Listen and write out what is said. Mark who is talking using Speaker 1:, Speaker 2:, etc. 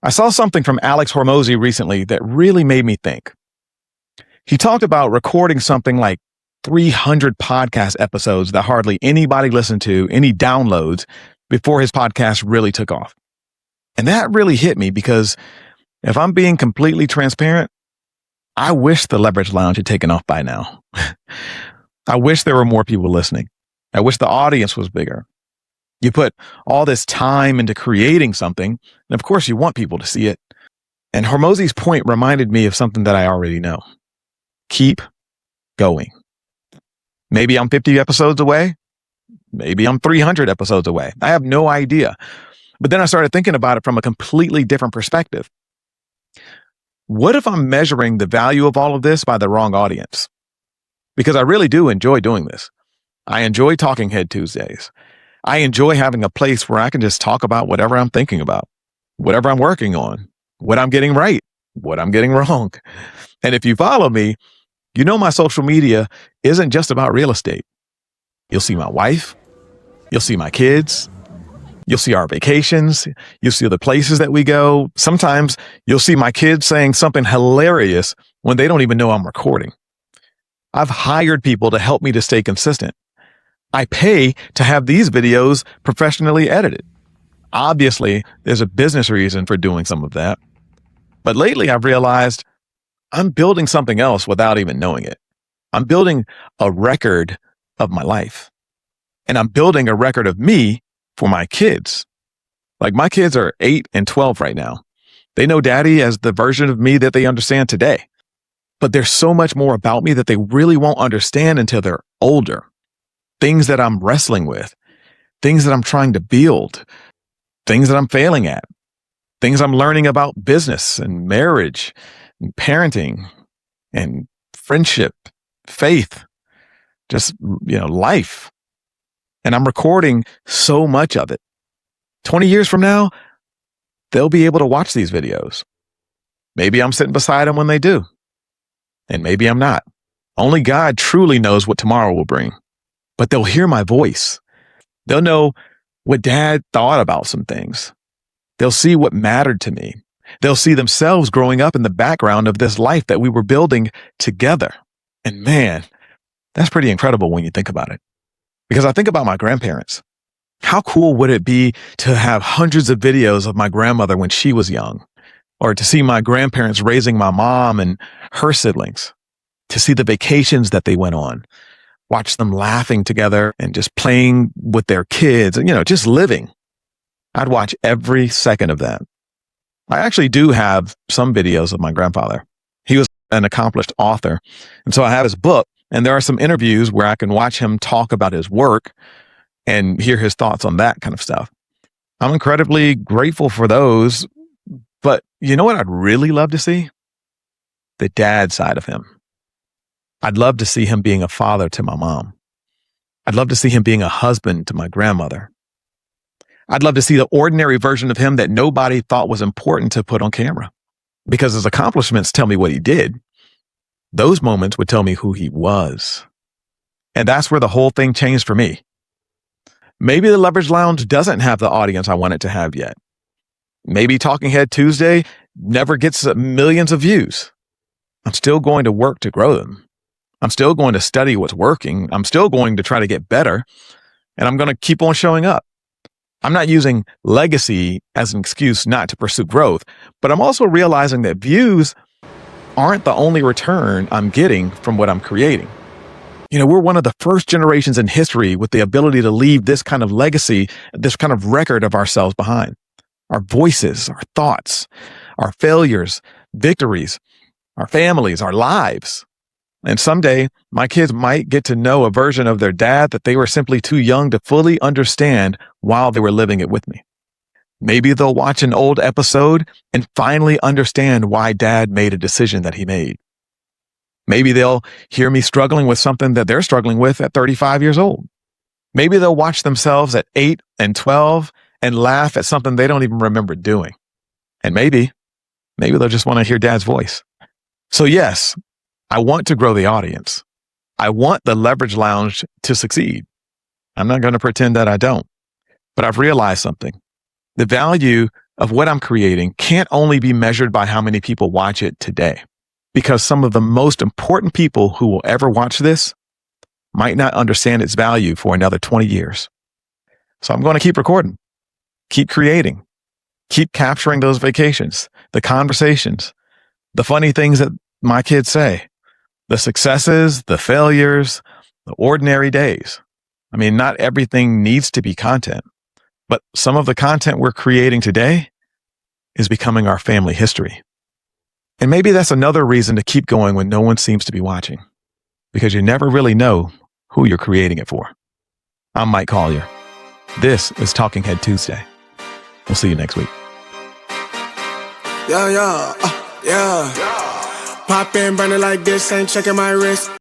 Speaker 1: I saw something from Alex Hormozi recently that really made me think. He talked about recording something like 300 podcast episodes that hardly anybody listened to, any downloads, before his podcast really took off. And that really hit me because if I'm being completely transparent, I wish the Leverage Lounge had taken off by now. I wish there were more people listening. I wish the audience was bigger. You put all this time into creating something, and of course you want people to see it. And Hormozi's point reminded me of something that I already know. Keep going. Maybe I'm 50 episodes away. Maybe I'm 300 episodes away. I have no idea. But then I started thinking about it from a completely different perspective. What if I'm measuring the value of all of this by the wrong audience? Because I really do enjoy doing this. I enjoy Talking Head Tuesdays. I enjoy having a place where I can just talk about whatever I'm thinking about, whatever I'm working on, what I'm getting right, what I'm getting wrong. And if you follow me, you know my social media isn't just about real estate. You'll see my wife. You'll see my kids. You'll see our vacations. You'll see the places that we go. Sometimes you'll see my kids saying something hilarious when they don't even know I'm recording. I've hired people to help me to stay consistent. I pay to have these videos professionally edited. Obviously, there's a business reason for doing some of that. But lately I've realized I'm building something else without even knowing it. I'm building a record of my life. And I'm building a record of me for my kids. Like my kids are 8 and 12 right now. They know daddy as the version of me that they understand today. But there's so much more about me that they really won't understand until they're older. Things that I'm wrestling with, things that I'm trying to build, things that I'm failing at, things I'm learning about business and marriage and parenting and friendship, faith, just, life. And I'm recording so much of it. 20 years from now, they'll be able to watch these videos. Maybe I'm sitting beside them when they do. And maybe I'm not. Only God truly knows what tomorrow will bring. But they'll hear my voice. They'll know what dad thought about some things. They'll see what mattered to me. They'll see themselves growing up in the background of this life that we were building together. And man, that's pretty incredible when you think about it. Because I think about my grandparents. How cool would it be to have hundreds of videos of my grandmother when she was young? Or to see my grandparents raising my mom and her siblings? To see the vacations that they went on? Watch them laughing together and just playing with their kids and, just living. I'd watch every second of that. I actually do have some videos of my grandfather. He was an accomplished author. And so I have his book, and there are some interviews where I can watch him talk about his work and hear his thoughts on that kind of stuff. I'm incredibly grateful for those. But you know what I'd really love to see? The dad side of him. I'd love to see him being a father to my mom. I'd love to see him being a husband to my grandmother. I'd love to see the ordinary version of him that nobody thought was important to put on camera. Because his accomplishments tell me what he did. Those moments would tell me who he was. And that's where the whole thing changed for me. Maybe the Leverage Lounge doesn't have the audience I want it to have yet. Maybe Talking Head Tuesday never gets millions of views. I'm still going to work to grow them. I'm still going to study what's working. I'm still going to try to get better. And I'm going to keep on showing up. I'm not using legacy as an excuse not to pursue growth, but I'm also realizing that views aren't the only return I'm getting from what I'm creating. We're one of the first generations in history with the ability to leave this kind of legacy, this kind of record of ourselves behind. Our voices, our thoughts, our failures, victories, our families, our lives. And someday my kids might get to know a version of their dad that they were simply too young to fully understand while they were living it with me. Maybe they'll watch an old episode and finally understand why dad made a decision that he made. Maybe they'll hear me struggling with something that they're struggling with at 35 years old. Maybe they'll watch themselves at 8 and 12 and laugh at something they don't even remember doing. And maybe they'll just want to hear dad's voice. So yes, I want to grow the audience. I want the Leverage Lounge to succeed. I'm not going to pretend that I don't. But I've realized something. The value of what I'm creating can't only be measured by how many people watch it today, because some of the most important people who will ever watch this might not understand its value for another 20 years. So I'm going to keep recording, keep creating, keep capturing those vacations, the conversations, the funny things that my kids say, the successes, the failures, the ordinary days. I mean, not everything needs to be content, but some of the content we're creating today is becoming our family history. And maybe that's another reason to keep going when no one seems to be watching, because you never really know who you're creating it for. I'm Mike Collier. This is Talking Head Tuesday. We'll see you next week.
Speaker 2: Yeah. Pop in, burning like this, ain't checking my wrist.